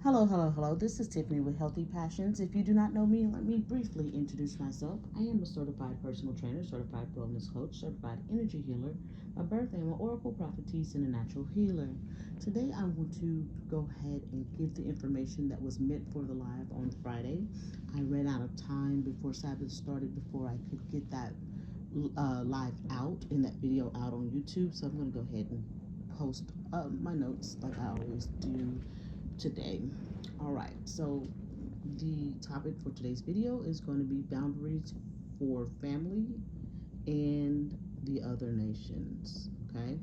Hello, hello, hello. This is Tiffany with Healthy Passions. If you do not know me, let me briefly introduce myself. I am a certified personal trainer, certified wellness coach, certified energy healer. By birth, I am an oracle prophetess and a natural healer. Today, I want to go ahead and give the information that was meant for the live on Friday. I ran out of time before Sabbath started before I could get that live out and that video out on YouTube. So I'm going to go ahead and post my notes like I always do today. All right, so the topic for today's video is going to be boundaries for family and the other nations. Okay,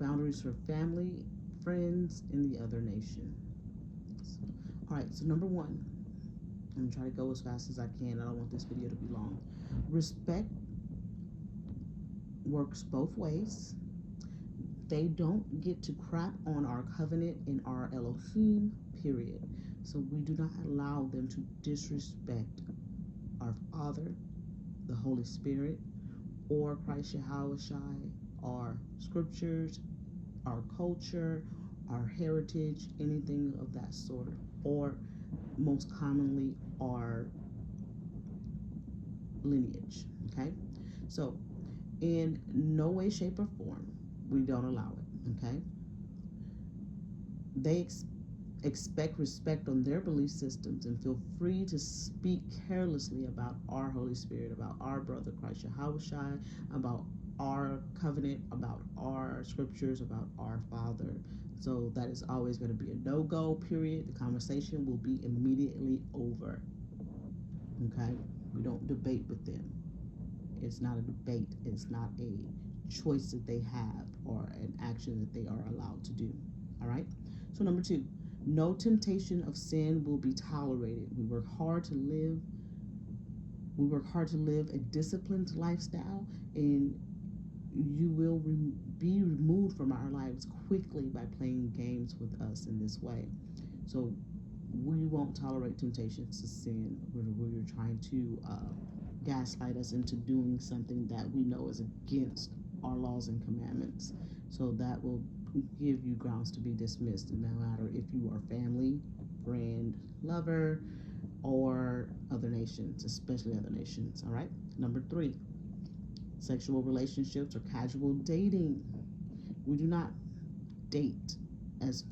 boundaries for family, friends, and the other nation. All right, so number one, I'm gonna try to go as fast as I can. I don't want this video to be long. Respect works both ways. They don't get to crap on our covenant and our Elohim, period. So we do not allow them to disrespect our Father, the Holy Spirit, or Christ Yahushai, our scriptures, our culture, our heritage, anything of that sort, or most commonly our lineage. Okay, so in no way, shape, or form we don't allow it. Okay, they expect respect on their belief systems and feel free to speak carelessly about our Holy Spirit, about our brother Christ Yahushai, about our covenant, about our scriptures, about our Father. So that is always going to be a no-go, period. The conversation will be immediately over. Okay? We don't debate with them. It's not a debate. It's not a choice that they have or an action that they are allowed to do. All right? So number two, no temptation of sin will be tolerated. We work hard to live a disciplined lifestyle, and you will be removed from our lives quickly by playing games with us in this way. So we won't tolerate temptations to sin where you're trying to gaslight us into doing something that we know is against our laws and commandments. So that will give you grounds to be dismissed, no matter if you are family, friend, lover, or other nations, especially other nations. All right. Number three, sexual relationships or casual dating. We do not date as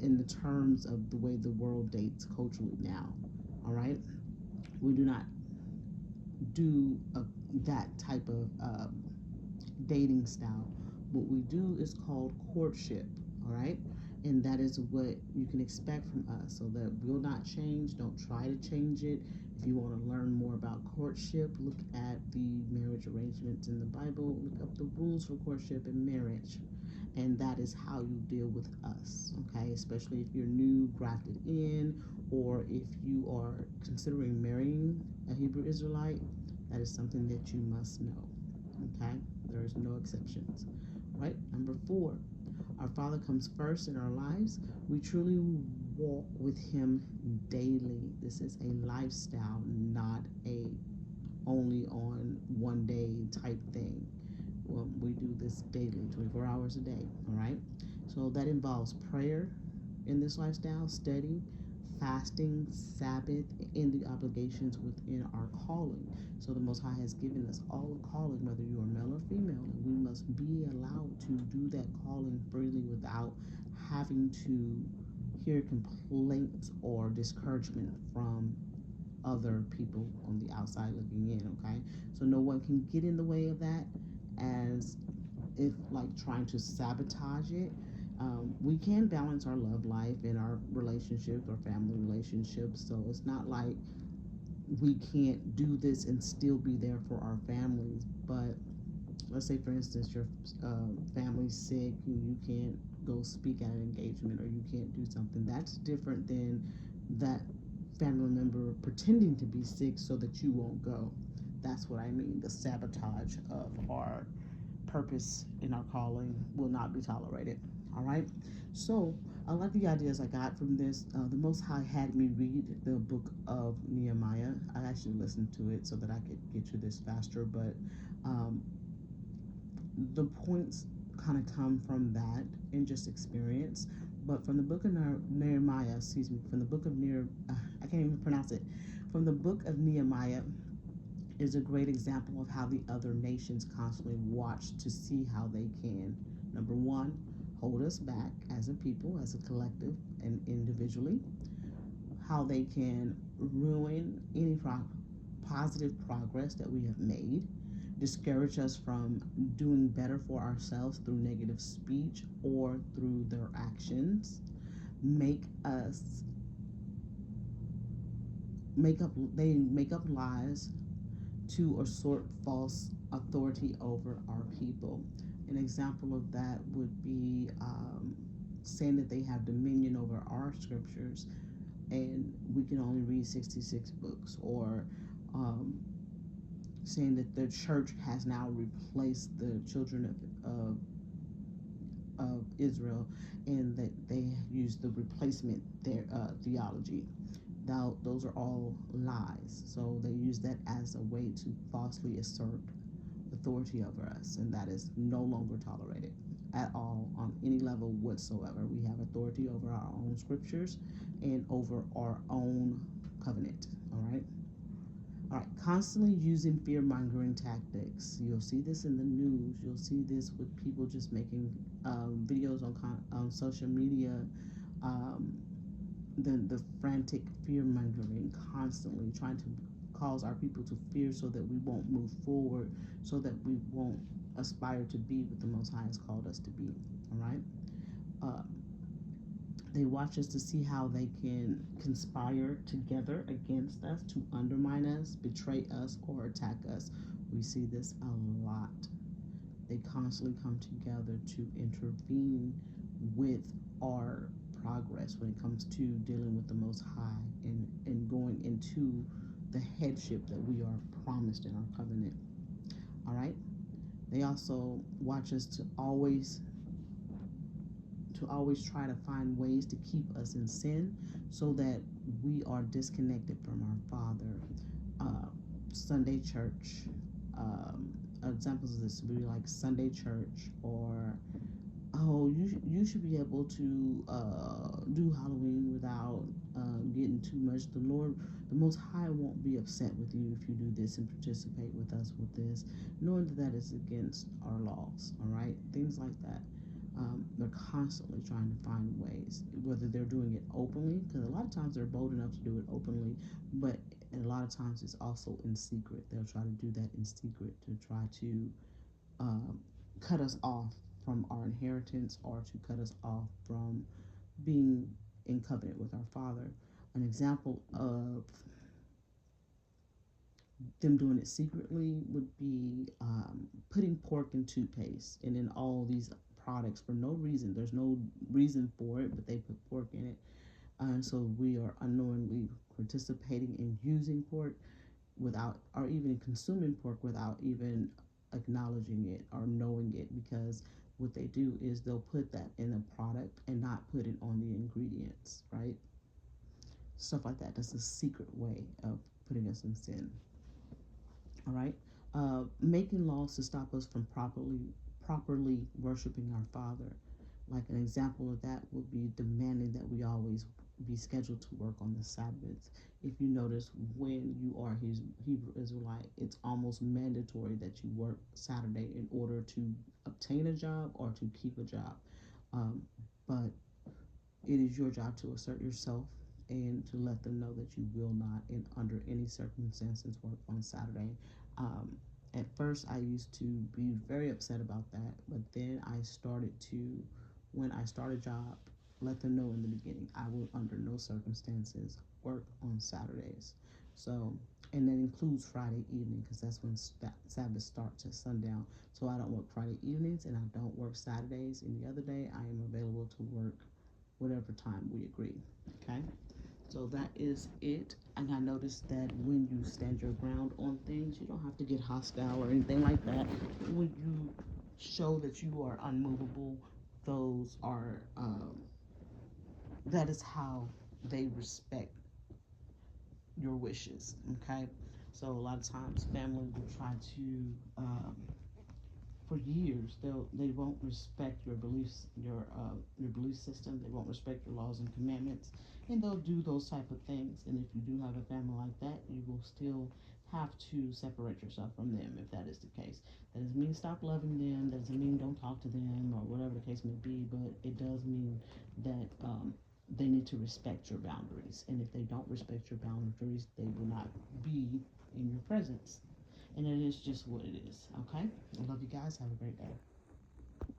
in the terms of the way the world dates culturally now. All right. We do not do that type of dating style. What we do is called courtship, all right? And that is what you can expect from us. So that will not change. Don't try to change it. If you want to learn more about courtship, look at the marriage arrangements in the Bible. Look up the rules for courtship and marriage. And that is how you deal with us, okay? Especially if you're new, grafted in, or if you are considering marrying a Hebrew Israelite, that is something that you must know, okay? There is no exceptions, right? Number four, our Father comes first in our lives. We truly walk with Him daily. This is a lifestyle, not a only on one day type thing. Well, we do this daily, 24 hours a day, all right? So that involves prayer in this lifestyle, study, fasting, Sabbath, and the obligations within our calling. So the Most High has given us all a calling, whether you are male or female, and we must be allowed to do that calling freely without having to hear complaints or discouragement from other people on the outside looking in, okay? So no one can get in the way of that as if like trying to sabotage it. We can balance our love life and our relationships or family relationships. So it's not like we can't do this and still be there for our families. But let's say, for instance, your family's sick and you can't go speak at an engagement or you can't do something. That's different than that family member pretending to be sick so that you won't go. That's what I mean. The sabotage of our purpose in our calling will not be tolerated. All right. So a lot of the ideas I got from this, the Most High had me read the book of Nehemiah. I actually listened to it so that I could get to this faster, but the points kind of come from that and just experience. But from the book of Nehemiah, excuse me, from the book of I can't even pronounce it. From the book of Nehemiah is a great example of how the other nations constantly watch to see how they can, number one, hold us back as a people, as a collective, and individually, how they can ruin any positive progress that we have made, discourage us from doing better for ourselves through negative speech or through their actions, make us they make up lies to assert false authority over our people. An example of that would be saying that they have dominion over our scriptures and we can only read 66 books, or saying that the church has now replaced the children of Israel, and that they use the replacement theology. Now, those are all lies. So they use that as a way to falsely assert authority over us, and that is no longer tolerated at all on any level whatsoever. We have authority over our own scriptures and over our own covenant. All right. Constantly using fear-mongering tactics. You'll see this in the news. You'll see this with people just making videos on social media. The frantic fear-mongering, constantly trying to cause our people to fear so that we won't move forward, so that we won't aspire to be what the Most High has called us to be. All right. They watch us to see how they can conspire together against us to undermine us, betray us, or attack us. We see this a lot. They constantly come together to intervene with our progress when it comes to dealing with the Most High and going into the headship that we are promised in our covenant. All right. They also watch us to always try to find ways to keep us in sin so that we are disconnected from our Father. Sunday church, examples of this would be like Sunday church, or you should be able to do Halloween without getting too much. The Most High won't be upset with you if you do this and participate with us with this, knowing that is against our laws. All right, things like that. They're constantly trying to find ways, whether they're doing it openly, because a lot of times they're bold enough to do it openly, but a lot of times it's also in secret. They'll try to do that in secret to try to cut us off from our inheritance, or to cut us off from being in covenant with our Father. An example of them doing it secretly would be putting pork in toothpaste and in all these products for no reason. There's no reason for it, but they put pork in it. And so we are unknowingly participating in using pork without, or even consuming pork without even acknowledging it or knowing it, because what they do is they'll put that in a product and not put it on the ingredients, right? Stuff like that. That's a secret way of putting us in sin. All right. Making laws to stop us from properly worshiping our Father. Like an example of that would be demanding that we always be scheduled to work on the Sabbath. If you notice, when you are his Hebrew Israelite, it's almost mandatory that you work Saturday in order to obtain a job or to keep a job. But it is your job to assert yourself and to let them know that you will not, in under any circumstances, work on Saturday. At first, I used to be very upset about that, but then I started to, when I start a job, let them know in the beginning, I will under no circumstances work on Saturdays. So, and that includes Friday evening, because that's when Sabbath starts at sundown. So I don't work Friday evenings and I don't work Saturdays. Any other day, I am available to work whatever time we agree. Okay. So that is it. And I noticed that when you stand your ground on things, you don't have to get hostile or anything like that. When you show that you are unmovable, those are, that is how they respect your wishes. Okay. So a lot of times family will try to for years. They won't respect your beliefs, your belief system. They won't respect your laws and commandments, and they'll do those type of things. And if you do have a family like that, you will still have to separate yourself from them if that is the case. That doesn't mean stop loving them. That doesn't mean don't talk to them or whatever the case may be. But it does mean that they need to respect your boundaries. And if they don't respect your boundaries, they will not be in your presence. And it is just what it is. Okay? I love you guys. Have a great day.